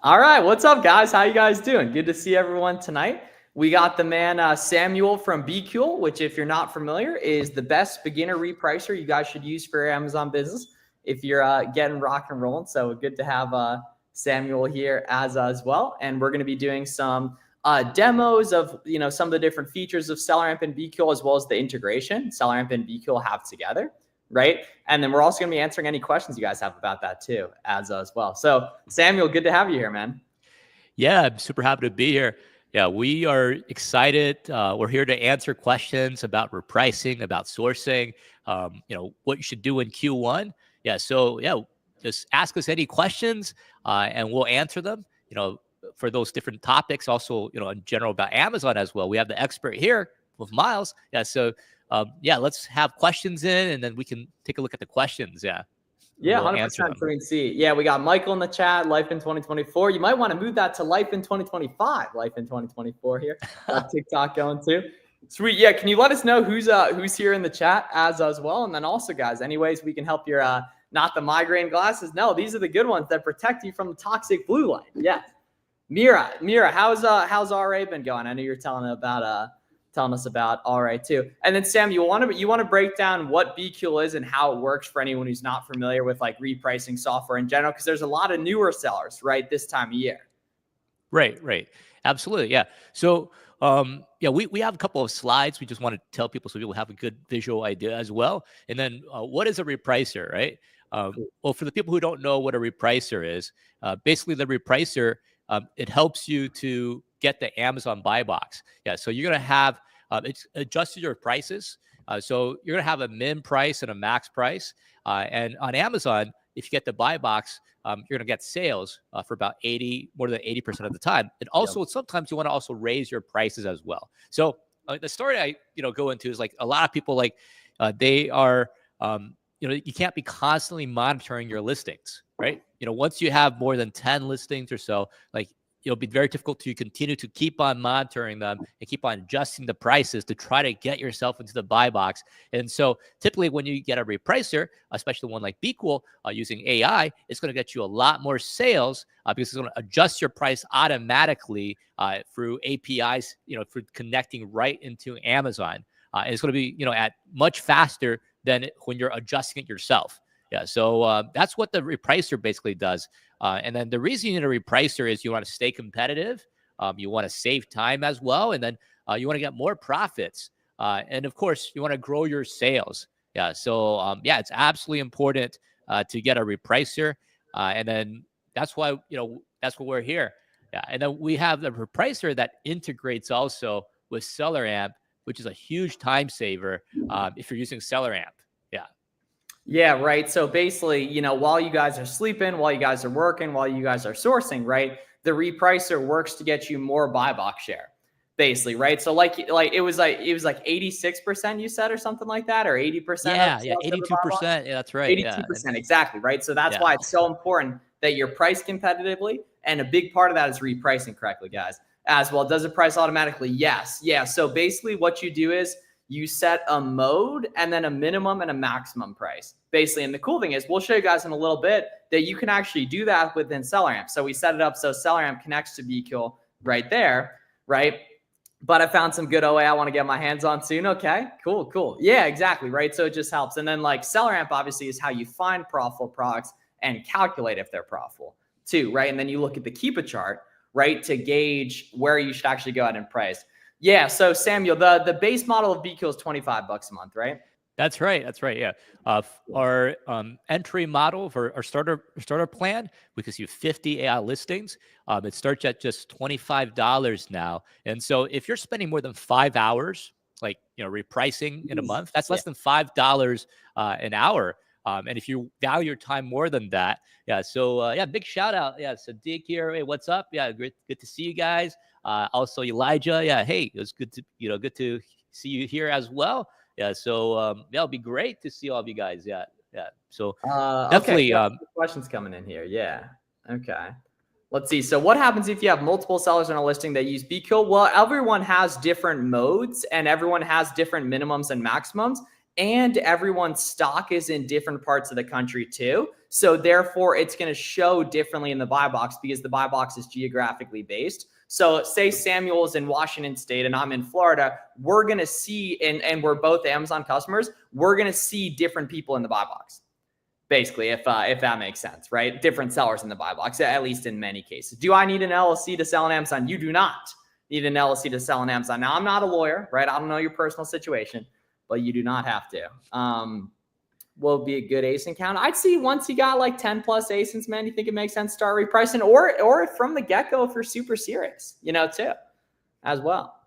All right, what's up, guys? How you guys doing? Good to see everyone tonight. We got the man Samuel from BQool, which, if you're not familiar, is the best beginner repricer you guys should use for your Amazon business if you're getting rock and rolling. So good to have Samuel here as well. And we're going to be doing some demos of some of the different features of SellerAmp and BQool, as well as the integration SellerAmp and BQool have together. Right. And then we're also going to be answering any questions you guys have about that too, as well. So Samuel, good to have you here, man. Yeah, I'm super happy to be here. Yeah, we are excited. We're here to answer questions about repricing, about sourcing, what you should do in Q1. Yeah, so just ask us any questions and we'll answer them, for those different topics. Also, in general about Amazon as well. We have the expert here with Miles. Yeah, so let's have questions in and then we can take a look at the questions. Yeah. Yeah, 100% green C. Yeah, we got Michael in the chat, Life in 2024. You might want to move that to Life in 2025, Life in 2024 here. Got TikTok going too. Sweet. Yeah, can you let us know who's here in the chat as well? And then also, guys, any ways we can help your not the migraine glasses? No, these are the good ones that protect you from the toxic blue light. Yes. Mira, how's RA been going? I know you're telling us about RA too. And then Sam, you want to break down what BQool is and how it works for anyone who's not familiar with like repricing software in general, because there's a lot of newer sellers right this time of year. Right. Absolutely. Yeah. So we have a couple of slides. We just want to tell people so people have a good visual idea as well. And then what is a repricer, right? Well, for the people who don't know what a repricer is, basically the repricer, it helps you to get the Amazon buy box. Yeah, so you're going to have, it's adjusted your prices. So you're going to have a min price and a max price. And on Amazon, if you get the buy box, you're going to get sales for about more than 80% of the time. And also sometimes you want to also raise your prices as well. So the story I, go into is like a lot of people they are, you can't be constantly monitoring your listings, right? Once you have more than 10 listings or so, it'll be very difficult to continue to keep on monitoring them and keep on adjusting the prices to try to get yourself into the buy box. And so typically when you get a repricer, especially one like BQool using AI, it's going to get you a lot more sales because it's going to adjust your price automatically through APIs, for connecting right into Amazon. And it's going to be, at much faster than when you're adjusting it yourself. Yeah, so that's what the repricer basically does. And then the reason you need a repricer is you want to stay competitive. You want to save time as well. And then you want to get more profits. And of course, you want to grow your sales. Yeah, so it's absolutely important to get a repricer. And then that's why, that's why we're here. Yeah, and then we have the repricer that integrates also with SellerAmp, which is a huge time saver if you're using SellerAmp. Yeah, right. So basically, while you guys are sleeping, while you guys are working, while you guys are sourcing, right, the repricer works to get you more buy box share, basically, right? So like it was like 86% you said or something like that, or 80%. Yeah, 82%. Yeah, that's right. 82%, exactly, right? So that's why it's so important that you're priced competitively, and a big part of that is repricing correctly, guys. As well, does it price automatically? Yes. Yeah. So basically, what you do is you set a mode and then a minimum and a maximum price, basically. And the cool thing is, we'll show you guys in a little bit that you can actually do that within SellerAmp. So we set it up so SellerAmp connects to BQool right there, right? But I found some good OA I want to get my hands on soon. Okay, cool. Yeah, exactly, right? So it just helps. And then like SellerAmp obviously is how you find profitable products and calculate if they're profitable too, right? And then you look at the Keepa chart, right, to gauge where you should actually go out and price. Yeah. So Samuel, the base model of BQool is $25 a month, right? That's right. Yeah. Our entry model for our starter plan, we can see 50 AI listings. It starts at just $25 now. And so if you're spending more than 5 hours, repricing in a month, that's less than $5 an hour. And if you value your time more than that, So big shout out. Yeah. Sadiq here. Hey, what's up? Yeah. Great. Good to see you guys. Also Elijah. Yeah. Hey, it was good to see you here as well. Yeah. So it'll be great to see all of you guys. Yeah. So definitely questions coming in here. Yeah. Okay. Let's see. So what happens if you have multiple sellers on a listing that use BQool? Well, everyone has different modes and everyone has different minimums and maximums, and everyone's stock is in different parts of the country too. So therefore, it's going to show differently in the buy box because the buy box is geographically based. So say Samuel's in Washington State and I'm in Florida, we're going to see, and we're both Amazon customers, we're going to see different people in the buy box. Basically, if that makes sense, right? Different sellers in the buy box, at least in many cases. Do I need an LLC to sell on Amazon? You do not need an LLC to sell on Amazon. Now, I'm not a lawyer, right? I don't know your personal situation, but you do not have to. Will be a good ASIN count. I'd see once you got like 10 plus ASINs, man, you think it makes sense to start repricing, or from the get-go if you're super serious, too, as well.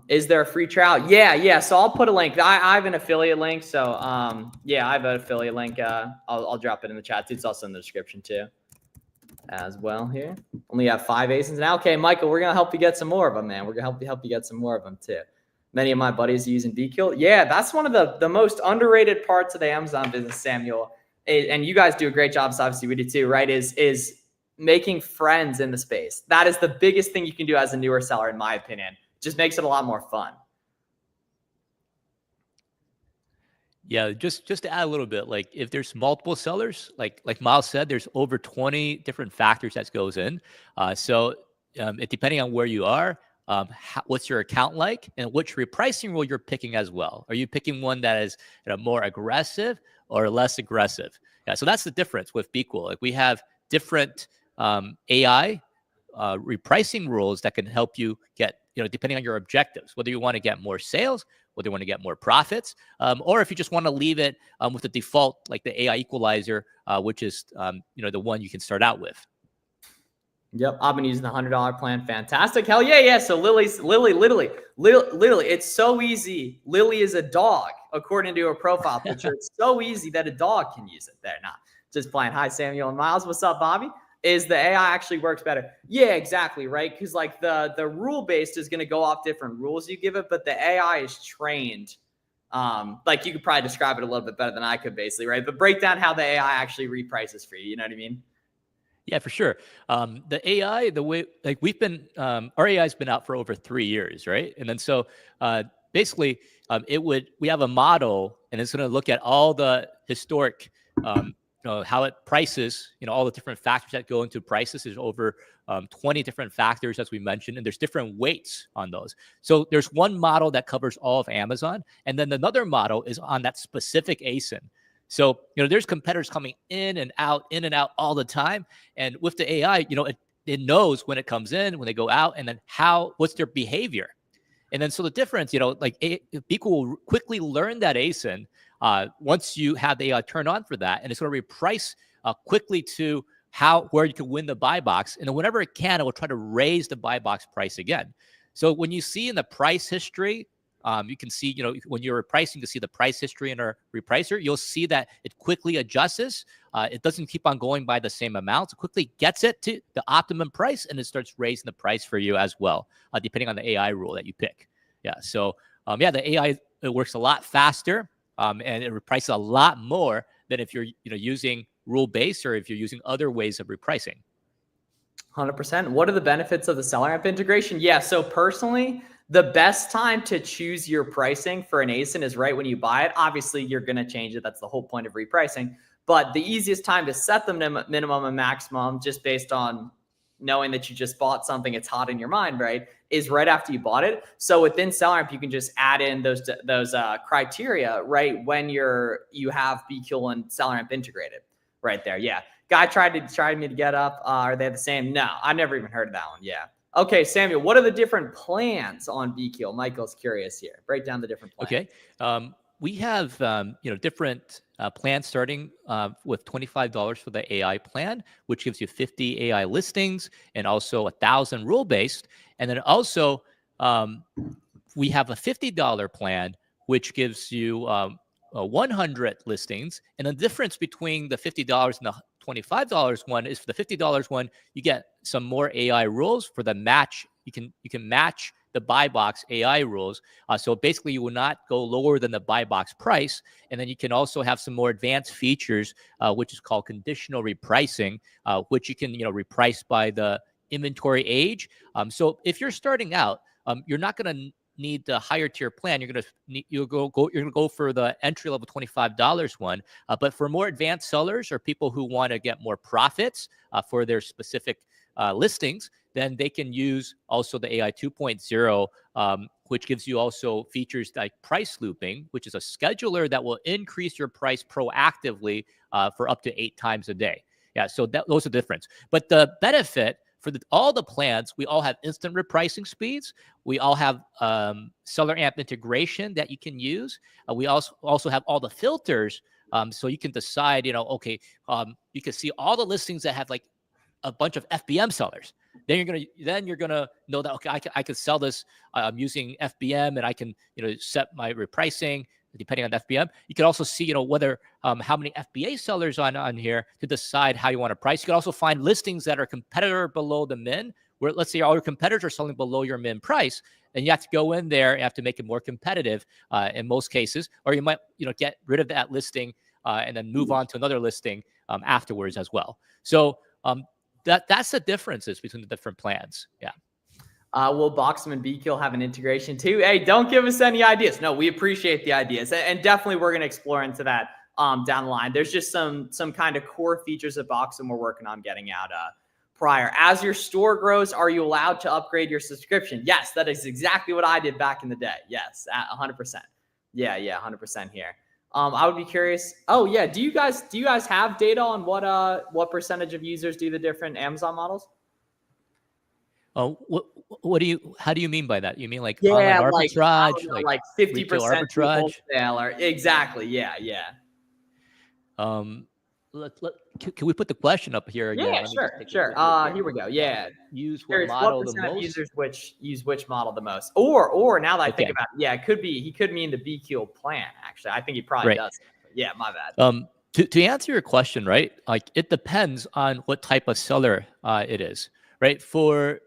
Is there a free trial? Yeah. So I'll put a link. I have an affiliate link. So yeah, I have an affiliate link. I'll drop it in the chat. It's also in the description too, as well here. Only have 5 ASINs now. Okay, Michael, we're gonna help you get some more of them, man. We're gonna help you get some more of them too. Many of my buddies are using BQool. Yeah, that's one of the most underrated parts of the Amazon business, Samuel. And you guys do a great job. So obviously we do too, right? Is making friends in the space. That is the biggest thing you can do as a newer seller, in my opinion. Just makes it a lot more fun. Yeah, just to add a little bit, like if there's multiple sellers, like Miles said, there's over 20 different factors that goes in. So depending on where you are, what's your account like, and which repricing rule you're picking as well. Are you picking one that is more aggressive or less aggressive? Yeah, so that's the difference with BQool. Like we have different AI repricing rules that can help you get, depending on your objectives, whether you want to get more sales, whether you want to get more profits, or if you just want to leave it with the default, like the AI equalizer, which is, the one you can start out with. Yep, I've been using the $100 plan. Fantastic. Hell yeah. So Lily, literally, it's so easy. Lily is a dog, according to her profile picture. It's so easy that a dog can use it there. Nah, just playing. Hi, Samuel and Miles. What's up, Bobby? Is the AI actually works better? Yeah, exactly, right? Because like the rule-based is going to go off different rules you give it, but the AI is trained. Like you could probably describe it a little bit better than I could, basically, right? But break down how the AI actually reprices for you. You know what I mean? Yeah, for sure. The AI, the way, like we've been, our AI has been out for over 3 years, right? And then so basically, we have a model, and it's going to look at all the historic, how it prices, all the different factors that go into prices. There's over 20 different factors, as we mentioned, and there's different weights on those. So there's one model that covers all of Amazon, and then another model is on that specific ASIN. So, there's competitors coming in and out all the time. And with the AI, it knows when it comes in, when they go out, and then what's their behavior. And then so the difference, like BQool will quickly learn that ASIN once you have the AI turned on for that, and it's going to reprice quickly to where you can win the buy box. And then whenever it can, it will try to raise the buy box price again. So when you see in the price history, you can see, when you're repricing, you can see the price history in our repricer. You'll see that it quickly adjusts. It doesn't keep on going by the same amount. It quickly gets it to the optimum price, and it starts raising the price for you as well, depending on the AI rule that you pick. Yeah. So, the AI, it works a lot faster, and it reprices a lot more than if you're, using rule-based or if you're using other ways of repricing. 100%. What are the benefits of the SellerAmp integration? Yeah. So personally, the best time to choose your pricing for an ASIN is right when you buy it. Obviously, you're going to change it. That's the whole point of repricing. But the easiest time to set the minimum and maximum, just based on knowing that you just bought something, it's hot in your mind, right, is right after you bought it. So within SellerAmp, you can just add in those criteria right when you have BQool and SellerAmp integrated right there. Yeah. Guy tried me to get up. Are they the same? No, I never even heard of that one. Yeah. Okay, Samuel, what are the different plans on BQool? Michael's curious here. Break down the different plans. Okay. We have, different plans starting with $25 for the AI plan, which gives you 50 AI listings and also 1,000 rule-based. And then also we have a $50 plan, which gives you 100 listings. And the difference between the $50 and the $25 one is for the $50 one, you get some more AI rules for the match. You can match the buy box AI rules. So basically you will not go lower than the buy box price. And then you can also have some more advanced features, which is called conditional repricing, which you can, reprice by the inventory age. So if you're starting out, you're not going to need the higher tier plan, you're gonna go for the entry level $25 one. But for more advanced sellers or people who want to get more profits for their specific listings, then they can use also the AI 2.0, which gives you also features like price looping, which is a scheduler that will increase your price proactively for up to 8 times a day. Yeah, so those are the difference. But the benefit for all the plans, we all have instant repricing speeds. We all have SellerAmp integration that you can use. We also have all the filters, so you can decide, okay, you can see all the listings that have like a bunch of FBM sellers. Then you're gonna know that, okay, I can sell this using FBM, and I can set my repricing depending on the FBM. You can also see whether how many FBA sellers on here to decide how you want to price. You can also find listings that are competitor below the min, where let's say all your competitors are selling below your min price, and you have to go in there and have to make it more competitive in most cases, or you might get rid of that listing and then move on to another listing afterwards as well. So that's the differences between the different plans. Yeah. Will Boxum and BQool have an integration too? Hey, don't give us any ideas. No, we appreciate the ideas, and definitely we're going to explore into that down the line. There's just some kind of core features of Boxum we're working on getting out prior. As your store grows, are you allowed to upgrade your subscription? Yes, that is exactly what I did back in the day. Yes, 100%. Yeah, 100% here. I would be curious. Oh yeah, do you guys have data on what percentage of users do the different Amazon models? Oh, how do you mean by that? You mean like Yeah, online arbitrage, like 50% arbitrage? wholesaler. Exactly. Yeah. Can we put the question up here again? Yeah, Let me sure, just take sure. Here we go. Yeah. Use what Curious, model the percent of most? users use which model the most? Or now that I think Okay. about it, yeah, he could mean the BQool plan, actually. I think he probably Right. does. Yeah, my bad. To answer your question, right? Like it depends on what type of seller it is, right? For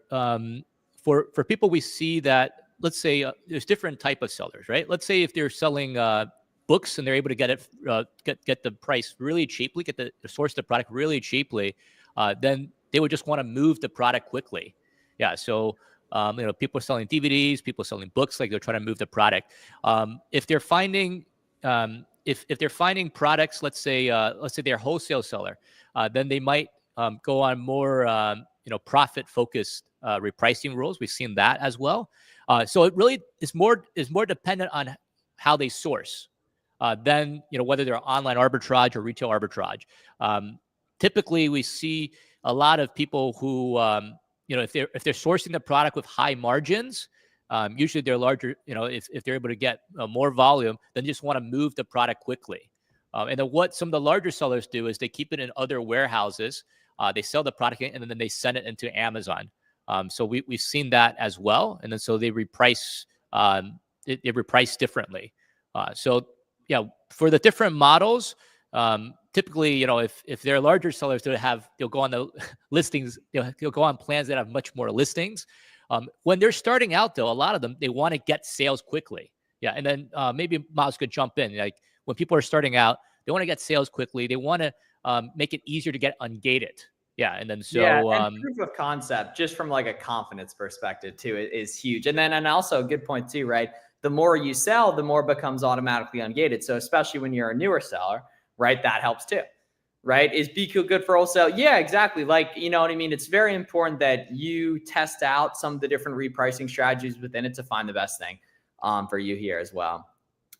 people, we see that, let's say there's different type of sellers, right? Let's say if they're selling books and they're able to get it get the price really cheaply, get the source the product really cheaply, then they would just want to move the product quickly. Yeah. So people are selling DVDs, people are selling books, like they're trying to move the product. If they're finding if they're finding products, let's say they're a wholesale seller, then they might go on more profit focused repricing rules. We've seen that as well. So it really is more dependent on how they source than whether they're online arbitrage or retail arbitrage. Typically, we see a lot of people who if they're sourcing the product with high margins. Usually they're larger, if they're able to get more volume, then just want to move the product quickly. And then what some of the larger sellers do is they keep it in other warehouses. They sell the product and then they send it into Amazon. So we've seen that as well. And then so they reprice, they reprice differently. So yeah, for the different models, typically, if they're larger sellers, they'll go on the listings, they'll go on plans that have much more listings. When they're starting out, though, a lot of them, they want to get sales quickly. Yeah. And then maybe Miles could jump in. Like when people are starting out, they want to get sales quickly. They want to make it easier to get ungated. Yeah. And then and proof of concept, just from like a confidence perspective too, is huge. And also a good point too, right? The more you sell, the more it becomes automatically ungated. So especially when you're a newer seller, right? That helps too. Right? Is BQool good for wholesale? Yeah, exactly. Like, you know what I mean? It's very important that you test out some of the different repricing strategies within it to find the best thing for you here as well.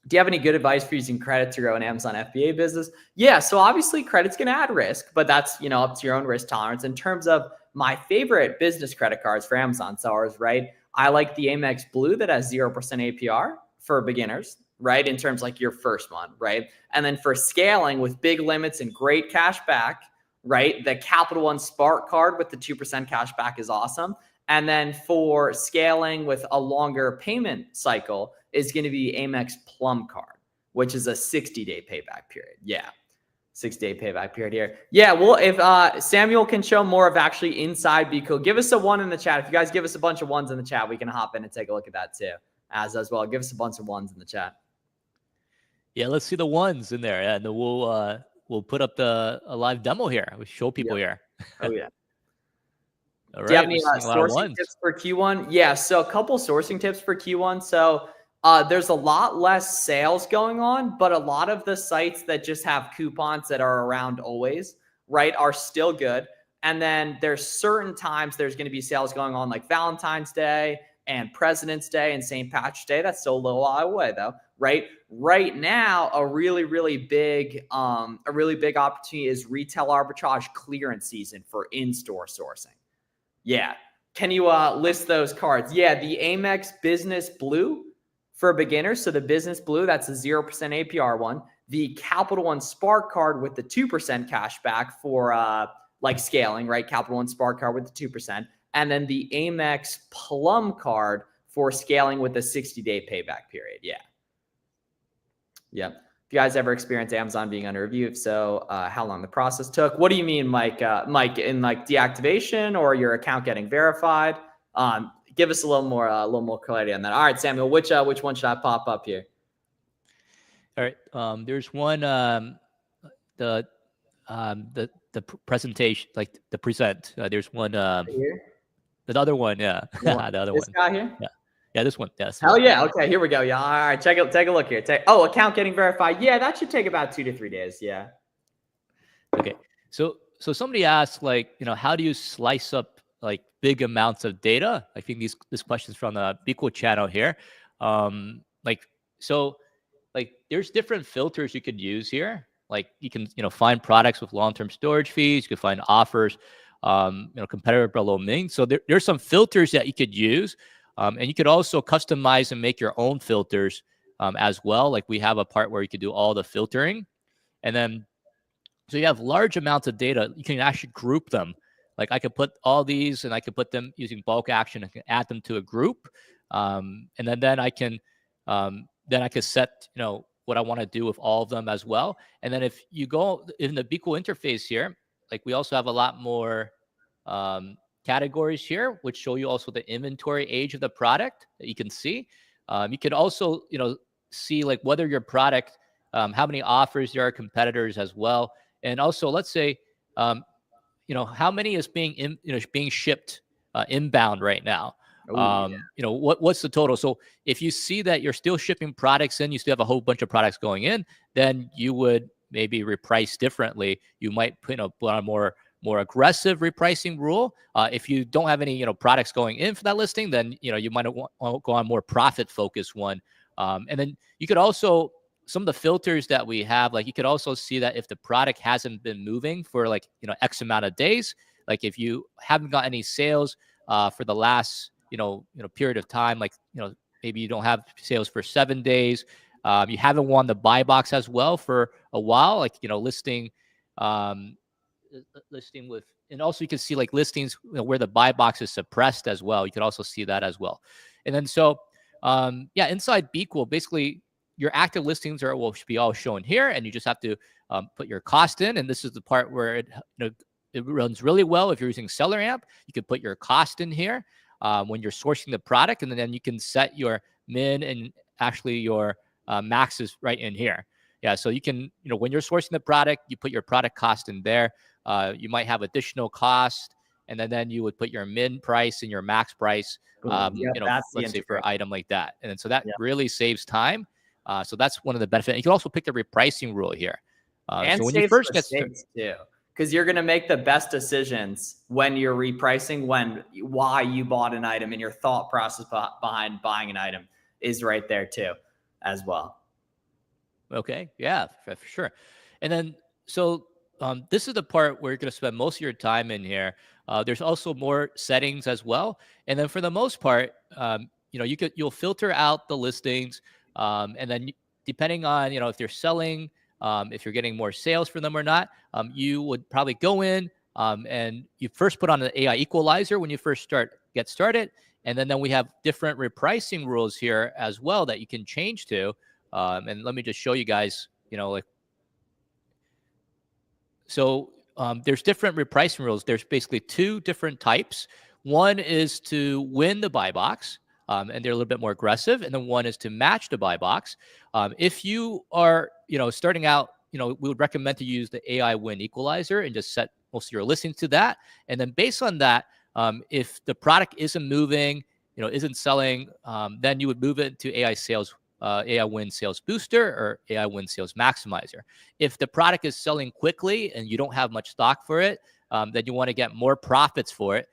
Do you have any good advice for using credit to grow an Amazon FBA business? Yeah, so obviously credit's going to add risk, but that's, up to your own risk tolerance. In terms of my favorite business credit cards for Amazon sellers, right? I like the Amex Blue that has 0% APR for beginners. Right? In terms like your first one, right? And then for scaling with big limits and great cash back, right? The Capital One Spark card with the 2% cash back is awesome. And then for scaling with a longer payment cycle is going to be Amex Plum card, which is a 60-day payback period. Yeah. 6-day payback period here. Yeah. Well, if Samuel can show more of actually inside BQool, give us a 1 in the chat. If you guys give us a bunch of 1s in the chat, we can hop in and take a look at that too as well. Give us a bunch of 1s in the chat. Yeah, let's see the 1s in there, and then we'll put up a live demo here. We'll show people here. Oh yeah. All Do you have right, any we're seeing a lot of sourcing ones. tips for Q1? Yeah, so a couple sourcing tips for Q1. So there's a lot less sales going on, but a lot of the sites that just have coupons that are around always, right, are still good. And then there's certain times there's going to be sales going on, like Valentine's Day and President's Day and St. Patrick's Day. That's still a little while away though, right? Right now, a really big opportunity is retail arbitrage clearance season for in-store sourcing. Yeah. Can you list those cards? Yeah, the Amex Business Blue for beginners. So the Business Blue, that's a 0% APR one. The Capital One Spark card with the 2% cash back for like scaling, right? Capital One Spark card with the 2%. And then the Amex Plum card for scaling with the 60-day payback period. Yeah. Yep. If you guys ever experienced Amazon being under review, if so, how long the process took? What do you mean, Mike? Mike, in like deactivation or your account getting verified? Give us a little more clarity on that. All right, Samuel, which one should I pop up here? All right. There's one the presentation, like the present. There's one Here? the other one, yeah. The other This one. guy here? Yeah. Yeah, this one. Yes. Hell yeah. Okay, here we go. Yeah. All right, take a look here. Account getting verified. Yeah, that should take about 2 to 3 days. Yeah. Okay. So somebody asked, like, how do you slice up like big amounts of data? I think this question's from the BQool channel here. Like, so like there's different filters you could use here. Like you can, find products with long-term storage fees. You could find offers, competitor below min. So there's some filters that you could use. And you could also customize and make your own filters as well. Like we have a part where you could do all the filtering. And then, so you have large amounts of data. You can actually group them. Like I could put all these and I could put them using bulk action. I can add them to a group. And then I can set, what I want to do with all of them as well. And then if you go in the BQool interface here, like we also have a lot more categories here, which show you also the inventory age of the product that you can see. You could also, see like whether your product, how many offers there are, competitors as well. And also, let's say, how many is being shipped inbound right now. What's the total? So if you see that you're still shipping products in, you still have a whole bunch of products going in, then you would maybe reprice differently. You might put on a more aggressive repricing rule. If you don't have any products going in for that listing, then you might want to go on more profit focused one. And then you could also, some of the filters that we have, like you could also see that if the product hasn't been moving for like X amount of days, like if you haven't got any sales for the last period of time, like maybe you don't have sales for 7 days, you haven't won the buy box as well for a while, like listing with, and also you can see like listings where the buy box is suppressed as well. You can also see that as well. And then inside BQool, basically your active listings should be all shown here, and you just have to put your cost in. And this is the part where it runs really well. If you're using SellerAmp, you could put your cost in here when you're sourcing the product, and then you can set your min and actually your maxes right in here. Yeah, so you can, when you're sourcing the product, you put your product cost in there. You might have additional cost, and then you would put your min price and your max price, let's say for an item like that. And then, so that really saves time. So that's one of the benefits. You can also pick the repricing rule here. And so when you first get started, too, because you're going to make the best decisions when you're repricing, why you bought an item, and your thought process behind buying an item is right there too, as well. Okay. Yeah, for sure. And then, so this is the part where you're going to spend most of your time in here. There's also more settings as well. And then for the most part, you'll filter out the listings. And then depending on, if they're selling, if you're getting more sales for them or not, you would probably go in and you first put on an AI equalizer when you first get started. And then we have different repricing rules here as well that you can change to. And let me just show you guys, there's different repricing rules. There's basically two different types. One is to win the buy box, and they're a little bit more aggressive. And then one is to match the buy box. If you are, starting out, we would recommend to use the AI win equalizer and just set most of your listings to that. And then based on that, If the product isn't moving, isn't selling, then you would move it to AI Win Sales Booster or AI Win Sales Maximizer. If the product is selling quickly and you don't have much stock for it, then you want to get more profits for it.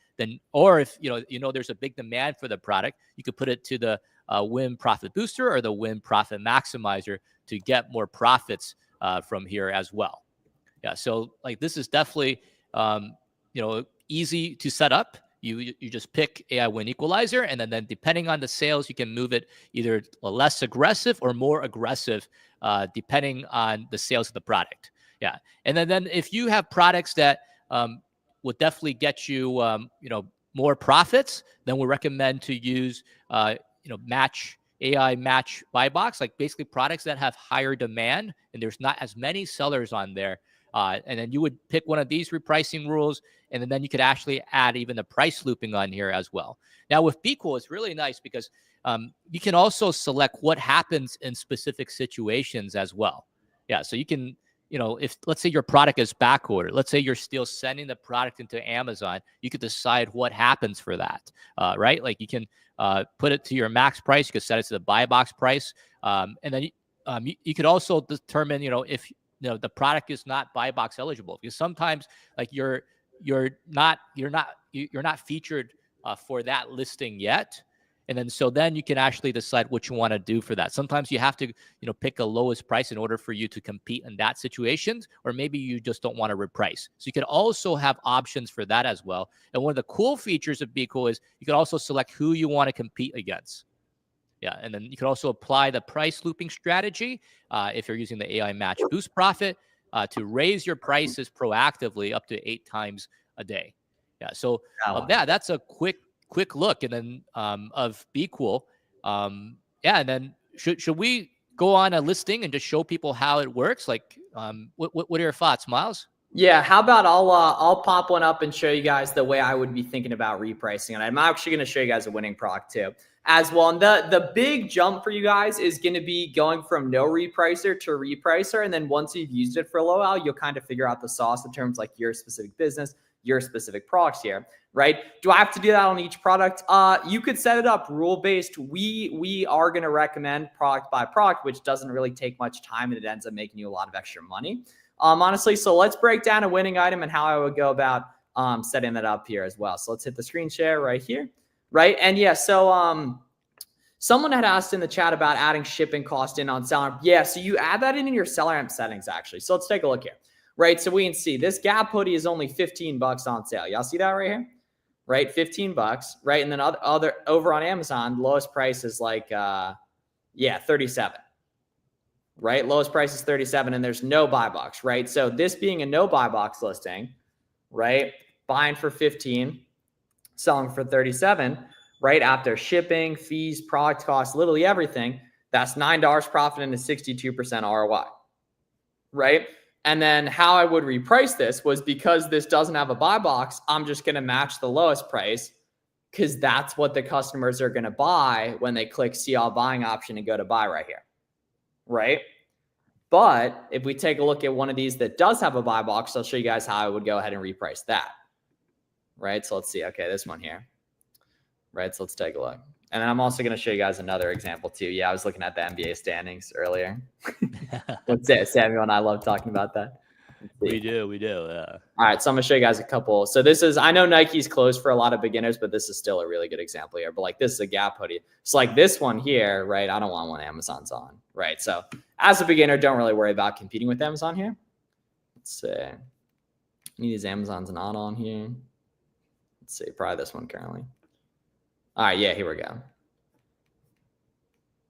Or if there's a big demand for the product, you could put it to the Win Profit Booster or the Win Profit Maximizer to get more profits from here as well. Yeah, so like this is definitely easy to set up. You just pick AI Win Equalizer, and then depending on the sales, you can move it either less aggressive or more aggressive, depending on the sales of the product. Yeah, and then if you have products that would definitely get you more profits, then we recommend to use AI match buy box, like basically products that have higher demand and there's not as many sellers on there. And then you would pick one of these repricing rules, and then you could actually add even the price looping on here as well. Now with BQool, it's really nice because you can also select what happens in specific situations as well. Yeah, so you can, if let's say your product is back ordered, let's say you're still sending the product into Amazon, you could decide what happens for that, right? Like you can put it to your max price, you could set it to the buy box price, and then you could also determine, if the product is not buy box eligible, because sometimes like you're not featured for that listing yet. And then you can actually decide what you want to do for that. Sometimes you have to, pick a lowest price in order for you to compete in that situation, or maybe you just don't want to reprice. So you can also have options for that as well. And one of the cool features of BQool is you can also select who you want to compete against. Yeah, and then you can also apply the price looping strategy if you're using the AI Match Boost Profit to raise your prices proactively up to 8 times a day. Yeah, so that's a quick look, and then of BQool. And then should we go on a listing and just show people how it works? Like, what are your thoughts, Miles? Yeah, how about I'll pop one up and show you guys the way I would be thinking about repricing, and I'm actually going to show you guys a winning product too as well. And the big jump for you guys is going to be going from no repricer to repricer, and then once you've used it for a little while, you'll kind of figure out the sauce in terms like your specific business, your specific products here, right? Do I have to do that on each product? You could set it up rule-based. We are going to recommend product by product, which doesn't really take much time, and it ends up making you a lot of extra money. Honestly, so let's break down a winning item and how I would go about setting that up here as well. So let's hit the screen share right here, right? And yeah, so someone had asked in the chat about adding shipping cost in on SellerAmp. Yeah, so you add that in your SellerAmp settings actually. So let's take a look here, right? So we can see this Gap hoodie is only $15 on sale. Y'all see that right here, right? $15, right? And then other over on Amazon, the lowest price is like 37. Right? Lowest price is 37 and there's no buy box, right? So this being a no buy box listing, right? Buying for 15, selling for 37, right? After shipping, fees, product costs, literally everything, that's $9 profit and a 62% ROI, right? And then how I would reprice this was because this doesn't have a buy box, I'm just going to match the lowest price because that's what the customers are going to buy when they click see all buying option and go to buy right here. Right? But if we take a look at one of these that does have a buy box, I'll show you guys how I would go ahead and reprice that. Right? So let's see. Okay, this one here. Right? So let's take a look. And then I'm also going to show you guys another example too. Yeah, I was looking at the NBA standings earlier. That's it. Samuel and I love talking about that. We do. Yeah. All right, so I'm gonna show you guys a couple. So this is, I know Nike's closed for a lot of beginners, but this is still a really good example here. But like this is a Gap hoodie. So like this one here, right? I don't want one Amazon's on, right? So as a beginner, don't really worry about competing with Amazon here. Let's see. Any of these Amazons not on here? Let's see, probably this one currently. All right, yeah, here we go.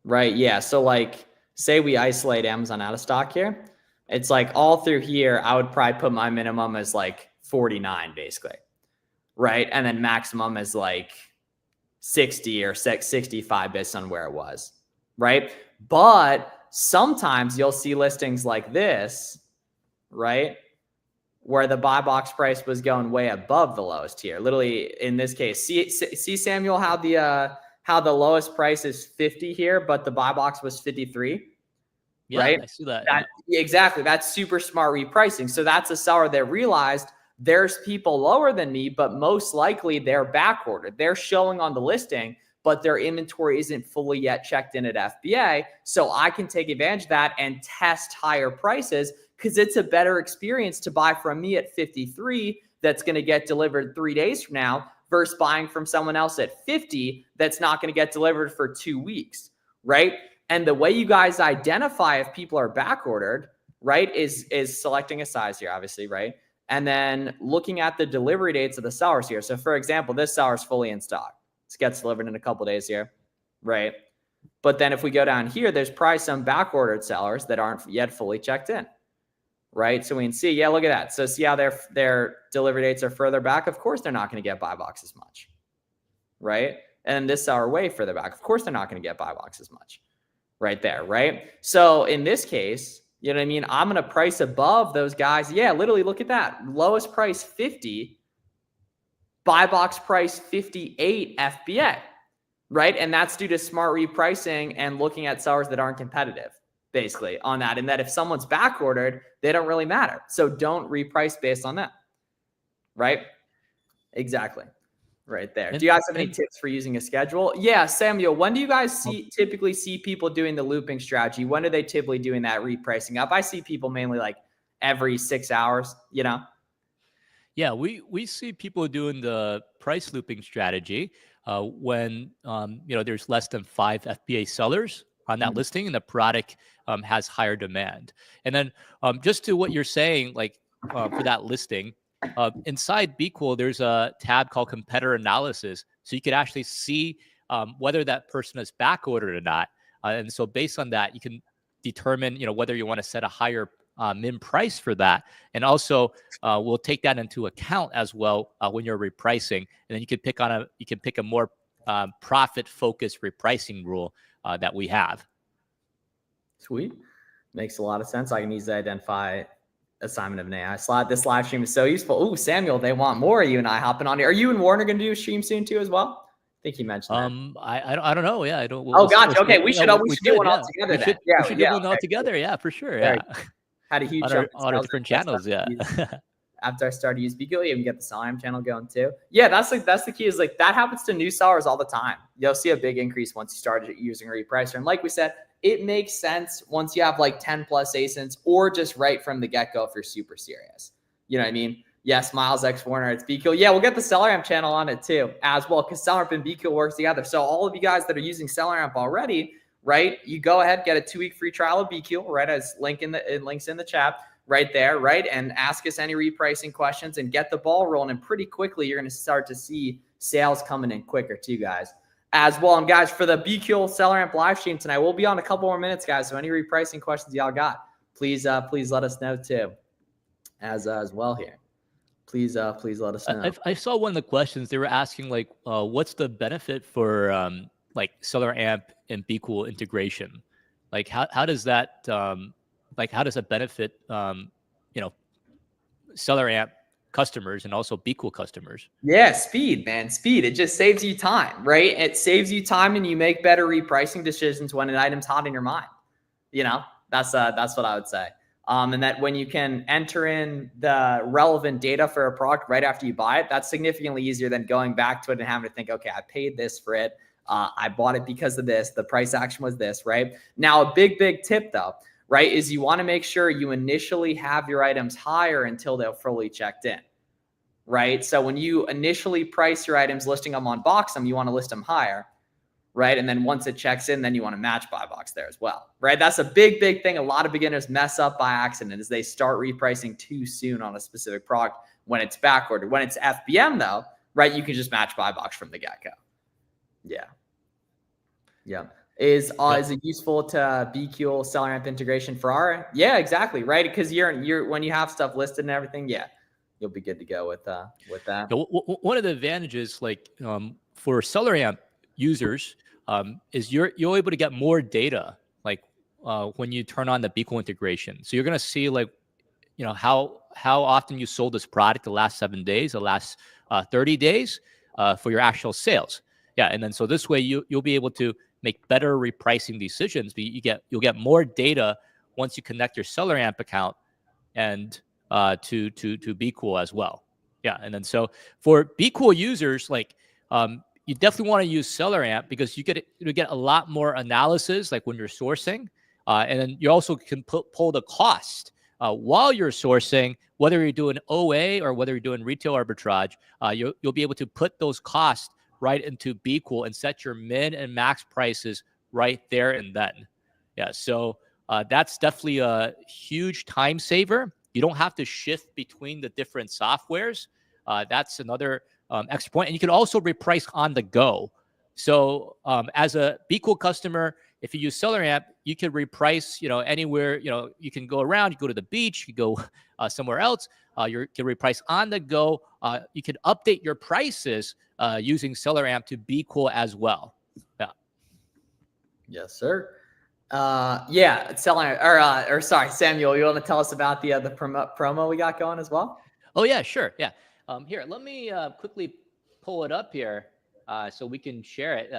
Right, yeah. So like, say we isolate Amazon out of stock here. It's like all through here, I would probably put my minimum as like 49 basically, right? And then maximum is like 60 or 65 based on where it was, right? But sometimes you'll see listings like this, right? Where the buy box price was going way above the lowest here. Literally in this case, see Samuel, how the lowest price is 50 here, but the buy box was 53. Yeah, right? I see that. Exactly. That's super smart repricing. So that's a seller that realized there's people lower than me, but most likely they're back ordered. They're showing on the listing, but their inventory isn't fully yet checked in at FBA. So I can take advantage of that and test higher prices because it's a better experience to buy from me at 53 that's going to get delivered 3 days from now versus buying from someone else at 50 that's not going to get delivered for 2 weeks, right? And the way you guys identify if people are back ordered, right, is selecting a size here, obviously, right? And then looking at the delivery dates of the sellers here. So for example, this seller is fully in stock. This gets delivered in a couple days here, right? But then if we go down here, there's probably some back ordered sellers that aren't yet fully checked in, right? So we can see, yeah, look at that. So see how their delivery dates are further back? Of course, they're not going to get buy box as much, right? And this seller way further back. Of course, they're not going to get buy box as much right there, right? So in this case, you know what I mean? I'm going to price above those guys. Yeah, literally look at that. Lowest price 50, buy box price 58 FBA, right? And that's due to smart repricing and looking at sellers that aren't competitive, basically, on that. And that if someone's back ordered, they don't really matter. So don't reprice based on that, right? Exactly. Right there. Do you guys have any tips for using a schedule? Yeah, Samuel, when do you guys typically see people doing the looping strategy? When are they typically doing that repricing up? I see people mainly like every 6 hours, you know? Yeah, we see people doing the price looping strategy when there's less than 5 FBA sellers on that listing and the product has higher demand. And then just to what you're saying, like for that listing, inside BQool, there's a tab called competitor analysis. So you could actually see whether that person is back ordered or not. And so based on that, you can determine, whether you want to set a higher min price for that. And also we'll take that into account as well when you're repricing. And then you can pick a more profit focused repricing rule that we have. Sweet. Makes a lot of sense. I can easily identify assignment of an AI slot. This live stream is so useful. Oh, Samuel, they want more of you and I hopping on here. Are you and Warner going to do a stream soon too as well? I think you mentioned that. I don't know. Yeah, I don't. Gotcha. Okay, we should do one all together. We should do one all together. Yeah, for sure. Yeah. Had a huge on our different channels. Yeah. After I started to use BQool, you even get the SellerAmp channel going too. Yeah, that's the key. Is like that happens to new sellers all the time. You'll see a big increase once you start using Repricer. And like we said, it makes sense once you have like 10 plus ASINs or just right from the get-go if you're super serious. You know what I mean? Yes, Miles X Warner, it's BQool. Yeah, we'll get the SellerAmp channel on it too as well because SellerAmp and BQool works together. So all of you guys that are using SellerAmp already, right? You go ahead, get a 2-week free trial of BQool, right? As links in the chat right there, right? And ask us any repricing questions and get the ball rolling. And pretty quickly, you're going to start to see sales coming in quicker too, guys. As well, and guys, for the BQool SellerAmp live stream tonight, we'll be on a couple more minutes, guys. So any repricing questions y'all got, please let us know too, as well here. Please let us know. I saw one of the questions they were asking, like, what's the benefit for like SellerAmp and BQool integration? Like, how does that benefit SellerAmp customers and also BQool customers? Yeah, speed, man. Speed. It just saves you time, right? It saves you time and you make better repricing decisions when an item's hot in your mind. That's what I would say. And that when you can enter in the relevant data for a product right after you buy it, that's significantly easier than going back to it and having to think, okay, I paid this for it. I bought it because of this. The price action was this, right? Now, a big tip though, right, is you want to make sure you initially have your items higher until they're fully checked in, right? So when you initially price your items, listing them on Boxem, you want to list them higher, right? And then once it checks in, then you want to match buy box there as well, right? That's a big thing. A lot of beginners mess up by accident is they start repricing too soon on a specific product when it's back ordered. When it's FBM though, right, you can just match buy box from the get-go. Yeah. Is it useful to BQool SellerAmp integration for our? Yeah, exactly. Right. Because you're when you have stuff listed and everything, yeah, you'll be good to go with that. One of the advantages, like for SellerAmp users, is you're able to get more data, like when you turn on the BQool integration. So you're gonna see like, how often you sold this product the last 7 days, the last 30 days for your actual sales. Yeah, and then so this way you'll be able to make better repricing decisions. You'll get more data once you connect your SellerAmp account and to BQool as well. Yeah. And then so for BQool users, like you definitely want to use SellerAmp because you get a lot more analysis, like when you're sourcing, and then you also can pull the cost while you're sourcing, whether you're doing OA or whether you're doing retail arbitrage. You'll be able to put those costs right into BQool and set your min and max prices right there and then. Yeah, so that's definitely a huge time saver. You don't have to shift between the different softwares. That's another extra point. And you can also reprice on the go. So as a BQool customer, if you use SellerAmp, you can reprice, anywhere, you can go around, you go to the beach, you go somewhere else. You can reprice on the go. You can update your prices using SellerAmp to BQool as well. Yeah. Yes, sir. Yeah, sorry, Samuel, you want to tell us about the promo we got going as well? Oh yeah, sure. Yeah. Here, let me quickly pull it up here so we can share it.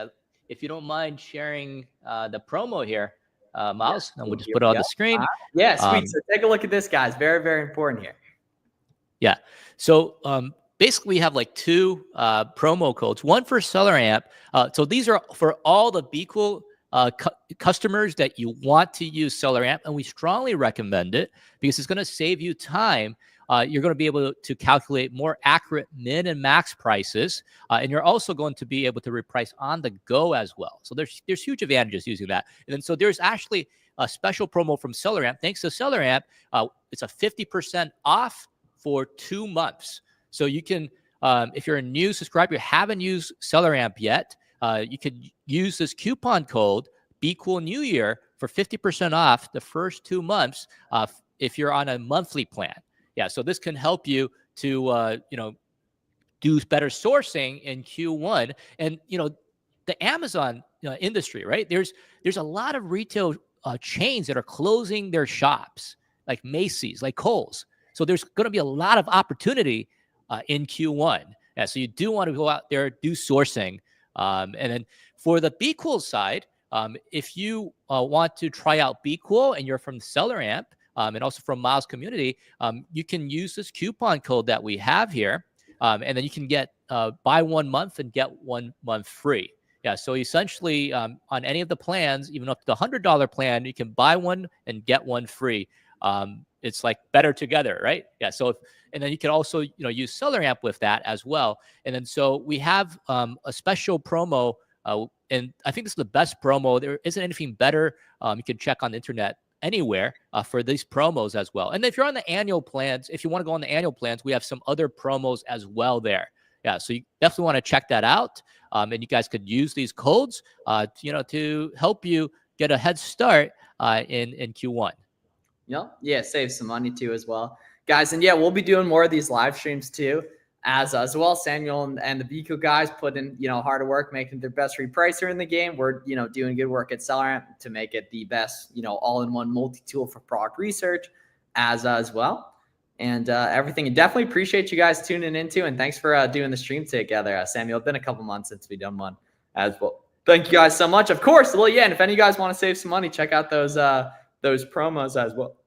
If you don't mind sharing the promo here, Miles, and we'll just put it on the screen. Yeah, sweet. So take a look at this, guys. Very, very important here. Yeah. So basically, we have like two promo codes. One for SellerAmp. So these are for all the BQool customers that you want to use SellerAmp, and we strongly recommend it because it's going to save you time. You're going to be able to calculate more accurate min and max prices, and you're also going to be able to reprice on the go as well. So there's huge advantages using that. And then so there's actually a special promo from SellerAmp. Thanks to SellerAmp, it's a 50% off for 2 months. So you can, if you're a new subscriber, you haven't used SellerAmp yet, you could use this coupon code BQool New Year for 50% off the first 2 months if you're on a monthly plan. Yeah, so this can help you to do better sourcing in Q1. And the Amazon industry, right? There's a lot of retail chains that are closing their shops, like Macy's, like Kohl's. So there's going to be a lot of opportunity in Q1. Yeah, so you do want to go out there, do sourcing. And then for the BQool side, if you want to try out BQool and you're from SellerAmp and also from Miles Community, you can use this coupon code that we have here. And then you can get buy 1 month and get 1 month free. Yeah, so essentially on any of the plans, even up to the $100 plan, you can buy one and get one free. It's like better together, right? Yeah. So, and then you can also, use SellerAmp with that as well. And then so we have a special promo, and I think this is the best promo. There isn't anything better. You can check on the internet anywhere for these promos as well. And if you're on the annual plans, if you want to go on the annual plans, we have some other promos as well there. Yeah. So you definitely want to check that out. And you guys could use these codes, to help you get a head start in Q1. Yeah, save some money too as well, guys. And yeah, we'll be doing more of these live streams too, as well. Samuel and the BQool guys put in hard work making their best repricer in the game. We're doing good work at SellerAmp to make it the best all-in-one multi-tool for product research as well. And everything. And definitely appreciate you guys tuning into, and thanks for doing the stream together, Samuel. It's been a couple months since we've done one as well. Thank you guys so much. Of course, well, yeah. And if any of you guys want to save some money, check out those promos as well.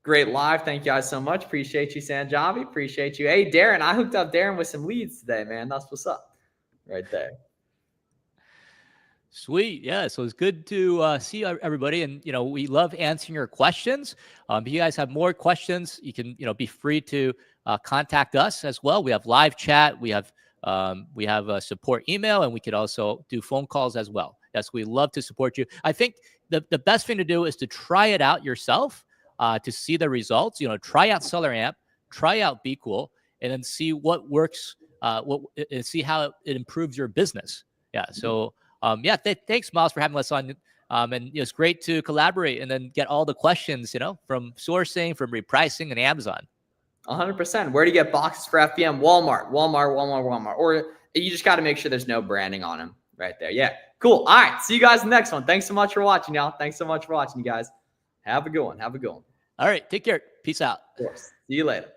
Great live. Thank you guys so much. Appreciate you, Sanjavi. Appreciate you. Hey, Darren, I hooked up Darren with some leads today, man. That's what's up right there. Sweet. Yeah. So it's good to see everybody. And, we love answering your questions. If you guys have more questions, you can, be free to contact us as well. We have live chat. We have a support email, and we could also do phone calls as well. Yes, we love to support you. I think the best thing to do is to try it out yourself. To see the results, try out SellerAmp, try out BQool, and then see what works, see how it improves your business. Yeah. So, thanks, Miles, for having us on. And it's great to collaborate and then get all the questions, from sourcing, from repricing, and Amazon. 100%. Where do you get boxes for FBM? Walmart. Or you just got to make sure there's no branding on them right there. Yeah. Cool. All right. See you guys in the next one. Thanks so much for watching, y'all. Thanks so much for watching, you guys. Have a good one. Have a good one. All right. Take care. Peace out. Of course. See you later.